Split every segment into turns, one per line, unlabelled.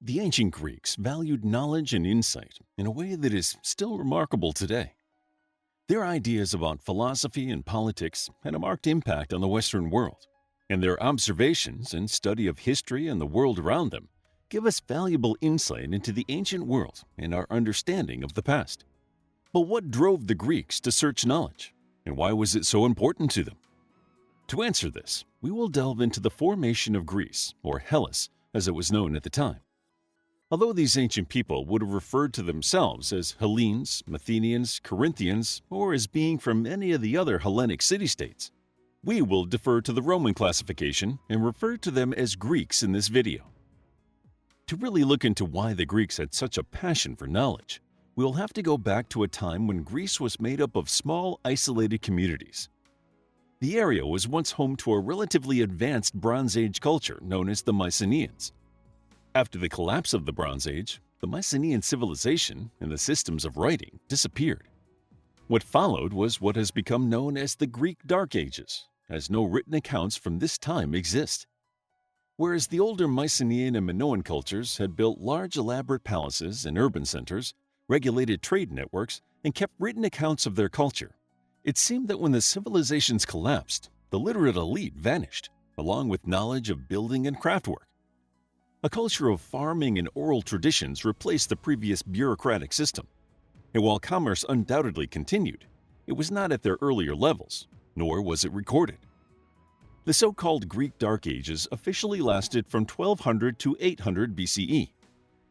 The ancient Greeks valued knowledge and insight in a way that is still remarkable today. Their ideas about philosophy and politics had a marked impact on the Western world, and their observations and study of history and the world around them give us valuable insight into the ancient world and our understanding of the past. But what drove the Greeks to search knowledge, and why was it so important to them? To answer this, we will delve into the formation of Greece, or Hellas as it was known at the time. Although these ancient people would have referred to themselves as Hellenes, Athenians, Corinthians, or as being from any of the other Hellenic city-states, we will defer to the Roman classification and refer to them as Greeks in this video. To really look into why the Greeks had such a passion for knowledge, we will have to go back to a time when Greece was made up of small, isolated communities. The area was once home to a relatively advanced Bronze Age culture known as the Mycenaeans. After the collapse of the Bronze Age, the Mycenaean civilization and the systems of writing disappeared. What followed was what has become known as the Greek Dark Ages, as no written accounts from this time exist. Whereas the older Mycenaean and Minoan cultures had built large elaborate palaces and urban centers, regulated trade networks, and kept written accounts of their culture, it seemed that when the civilizations collapsed, the literate elite vanished, along with knowledge of building and craftwork. A culture of farming and oral traditions replaced the previous bureaucratic system. And while commerce undoubtedly continued, it was not at their earlier levels, nor was it recorded. The so-called Greek Dark Ages officially lasted from 1200 to 800 BCE.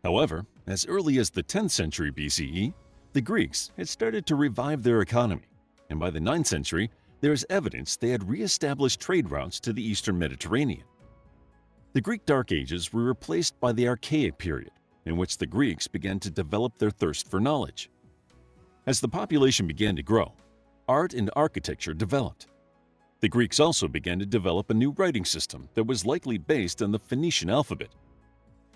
However, as early as the 10th century BCE, the Greeks had started to revive their economy, and by the 9th century, there is evidence they had re-established trade routes to the eastern Mediterranean. The Greek Dark Ages were replaced by the Archaic period, in which the Greeks began to develop their thirst for knowledge. As the population began to grow, art and architecture developed. The Greeks also began to develop a new writing system that was likely based on the Phoenician alphabet.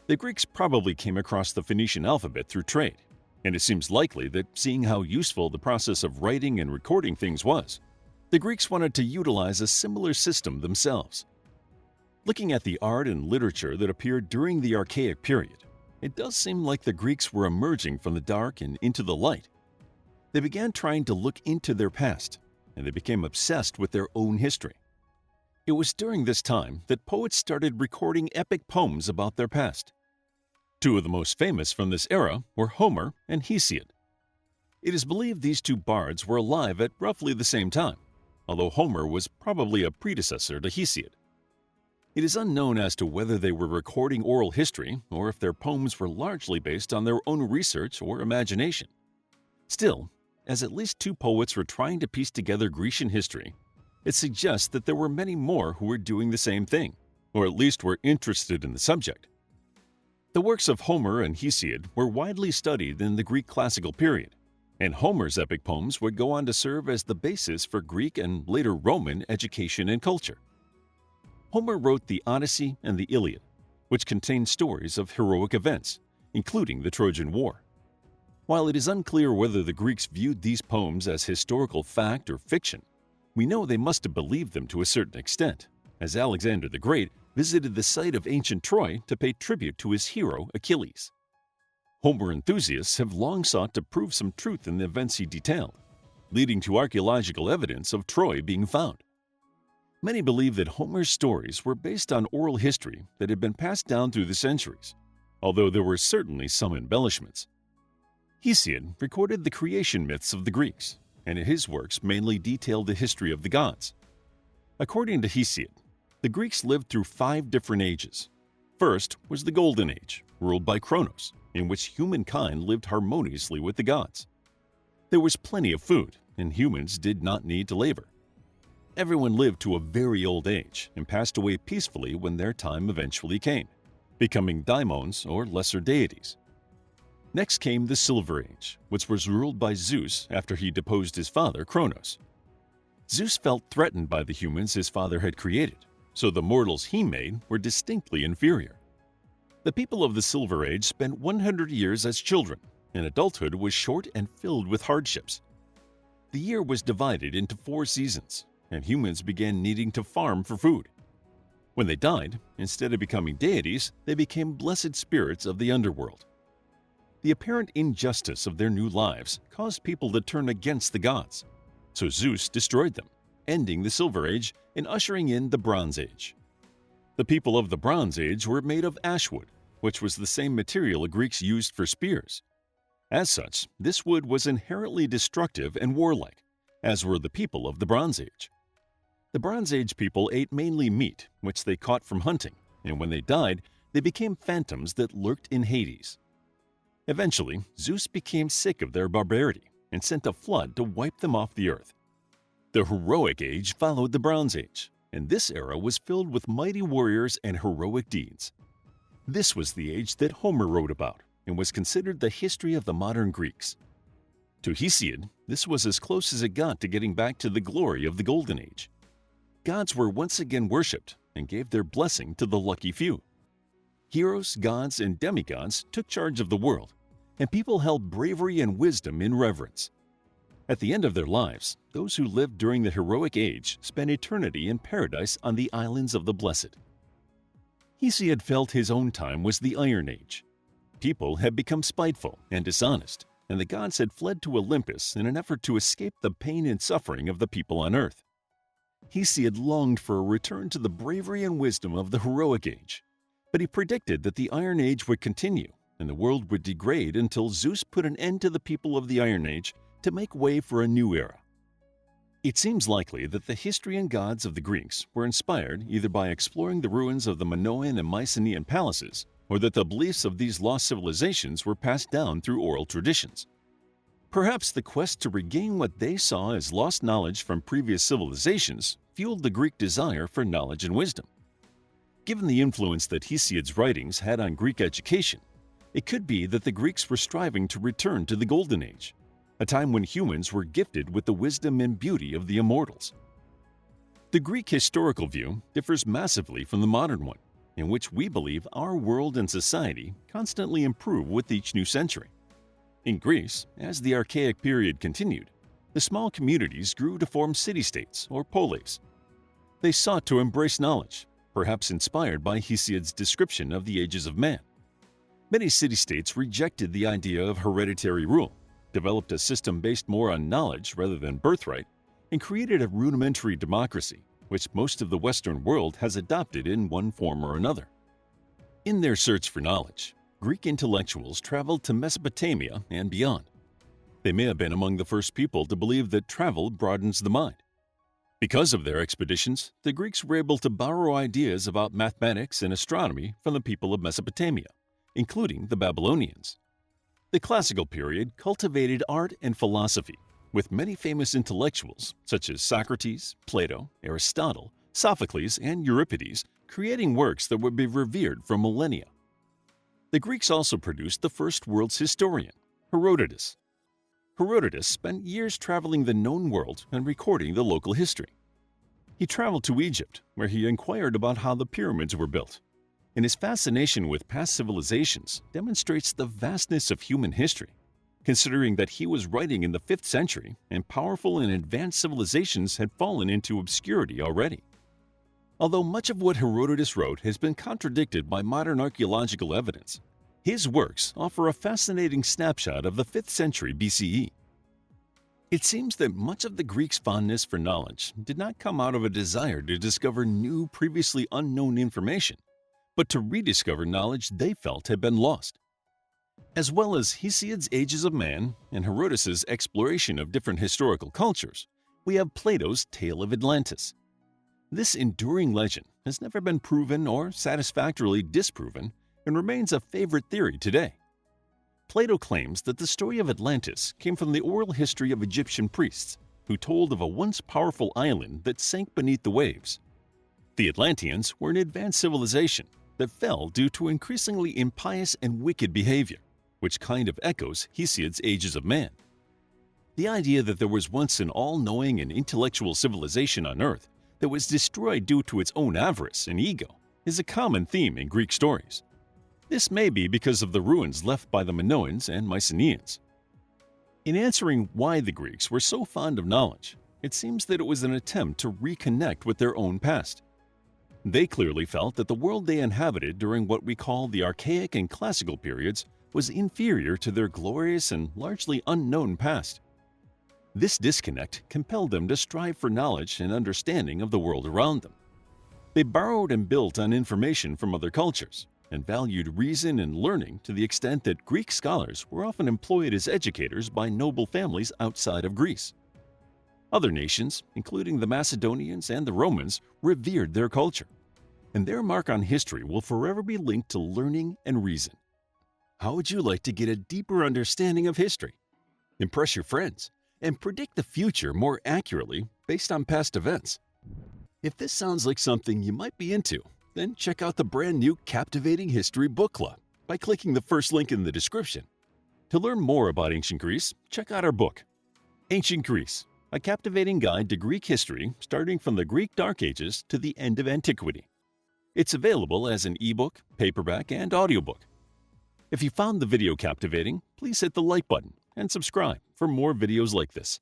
The Greeks probably came across the Phoenician alphabet through trade, and it seems likely that seeing how useful the process of writing and recording things was, the Greeks wanted to utilize a similar system themselves. Looking at the art and literature that appeared during the Archaic period, it does seem like the Greeks were emerging from the dark and into the light. They began trying to look into their past, and they became obsessed with their own history. It was during this time that poets started recording epic poems about their past. Two of the most famous from this era were Homer and Hesiod. It is believed these two bards were alive at roughly the same time, although Homer was probably a predecessor to Hesiod. It is unknown as to whether they were recording oral history or if their poems were largely based on their own research or imagination. Still, as at least two poets were trying to piece together Grecian history, it suggests that there were many more who were doing the same thing, or at least were interested in the subject. The works of Homer and Hesiod were widely studied in the Greek classical period, and Homer's epic poems would go on to serve as the basis for Greek and later Roman education and culture. Homer wrote the Odyssey and the Iliad, which contain stories of heroic events, including the Trojan War. While it is unclear whether the Greeks viewed these poems as historical fact or fiction, we know they must have believed them to a certain extent, as Alexander the Great visited the site of ancient Troy to pay tribute to his hero Achilles. Homer enthusiasts have long sought to prove some truth in the events he detailed, leading to archaeological evidence of Troy being found. Many believe that Homer's stories were based on oral history that had been passed down through the centuries, although there were certainly some embellishments. Hesiod recorded the creation myths of the Greeks, and his works mainly detailed the history of the gods. According to Hesiod, the Greeks lived through 5 different ages. First was the Golden Age, ruled by Kronos, in which humankind lived harmoniously with the gods. There was plenty of food, and humans did not need to labor. Everyone lived to a very old age and passed away peacefully when their time eventually came, becoming daimons or lesser deities. Next came the Silver Age, which was ruled by Zeus after he deposed his father Kronos. Zeus felt threatened by the humans his father had created, so the mortals he made were distinctly inferior. The people of the Silver Age spent 100 years as children, and adulthood was short and filled with hardships. The year was divided into 4 seasons, and humans began needing to farm for food. When they died, instead of becoming deities, they became blessed spirits of the underworld. The apparent injustice of their new lives caused people to turn against the gods, so Zeus destroyed them, ending the Silver Age and ushering in the Bronze Age. The people of the Bronze Age were made of ash wood, which was the same material the Greeks used for spears. As such, this wood was inherently destructive and warlike, as were the people of the Bronze Age. The Bronze Age people ate mainly meat, which they caught from hunting, and when they died, they became phantoms that lurked in Hades. Eventually, Zeus became sick of their barbarity and sent a flood to wipe them off the earth. The Heroic Age followed the Bronze Age, and this era was filled with mighty warriors and heroic deeds. This was the age that Homer wrote about and was considered the history of the modern Greeks. To Hesiod, this was as close as it got to getting back to the glory of the Golden Age. Gods were once again worshipped and gave their blessing to the lucky few. Heroes, gods, and demigods took charge of the world, and people held bravery and wisdom in reverence. At the end of their lives, those who lived during the Heroic Age spent eternity in paradise on the islands of the blessed. Hesiod felt his own time was the Iron Age. People had become spiteful and dishonest, and the gods had fled to Olympus in an effort to escape the pain and suffering of the people on earth. Hesiod longed for a return to the bravery and wisdom of the Heroic Age, but he predicted that the Iron Age would continue and the world would degrade until Zeus put an end to the people of the Iron Age to make way for a new era. It seems likely that the history and gods of the Greeks were inspired either by exploring the ruins of the Minoan and Mycenaean palaces, or that the beliefs of these lost civilizations were passed down through oral traditions. Perhaps the quest to regain what they saw as lost knowledge from previous civilizations fueled the Greek desire for knowledge and wisdom. Given the influence that Hesiod's writings had on Greek education, it could be that the Greeks were striving to return to the Golden Age, a time when humans were gifted with the wisdom and beauty of the immortals. The Greek historical view differs massively from the modern one, in which we believe our world and society constantly improve with each new century. In Greece, as the Archaic period continued, the small communities grew to form city-states or polis. They sought to embrace knowledge, perhaps inspired by Hesiod's description of the ages of man. Many city-states rejected the idea of hereditary rule, developed a system based more on knowledge rather than birthright, and created a rudimentary democracy, which most of the Western world has adopted in one form or another. In their search for knowledge, Greek intellectuals traveled to Mesopotamia and beyond. They may have been among the first people to believe that travel broadens the mind. Because of their expeditions, the Greeks were able to borrow ideas about mathematics and astronomy from the people of Mesopotamia, including the Babylonians. The classical period cultivated art and philosophy, with many famous intellectuals such as Socrates, Plato, Aristotle, Sophocles, and Euripides creating works that would be revered for millennia. The Greeks also produced the first world's historian, Herodotus. Herodotus spent years traveling the known world and recording the local history. He traveled to Egypt, where he inquired about how the pyramids were built, and his fascination with past civilizations demonstrates the vastness of human history, considering that he was writing in the 5th century and powerful and advanced civilizations had fallen into obscurity already. Although much of what Herodotus wrote has been contradicted by modern archaeological evidence, his works offer a fascinating snapshot of the 5th century BCE. It seems that much of the Greeks' fondness for knowledge did not come out of a desire to discover new, previously unknown information, but to rediscover knowledge they felt had been lost. As well as Hesiod's Ages of Man and Herodotus' exploration of different historical cultures, we have Plato's Tale of Atlantis. This enduring legend has never been proven or satisfactorily disproven and remains a favorite theory today. Plato claims that the story of Atlantis came from the oral history of Egyptian priests who told of a once powerful island that sank beneath the waves. The Atlanteans were an advanced civilization that fell due to increasingly impious and wicked behavior, which kind of echoes Hesiod's Ages of Man. The idea that there was once an all-knowing and intellectual civilization on Earth that was destroyed due to its own avarice and ego is a common theme in Greek stories. This may be because of the ruins left by the Minoans and Mycenaeans. In answering why the Greeks were so fond of knowledge, it seems that it was an attempt to reconnect with their own past. They clearly felt that the world they inhabited during what we call the Archaic and Classical periods was inferior to their glorious and largely unknown past. This disconnect compelled them to strive for knowledge and understanding of the world around them. They borrowed and built on information from other cultures and valued reason and learning to the extent that Greek scholars were often employed as educators by noble families outside of Greece. Other nations, including the Macedonians and the Romans, revered their culture, and their mark on history will forever be linked to learning and reason. How would you like to get a deeper understanding of history, impress your friends, and predict the future more accurately based on past events? If this sounds like something you might be into, then check out the brand new Captivating History Book Club by clicking the first link in the description. To learn more about ancient Greece, check out our book, Ancient Greece, a captivating guide to Greek history starting from the Greek Dark Ages to the end of antiquity. It's available as an ebook, paperback, and audiobook. If you found the video captivating, please hit the like button and subscribe for more videos like this.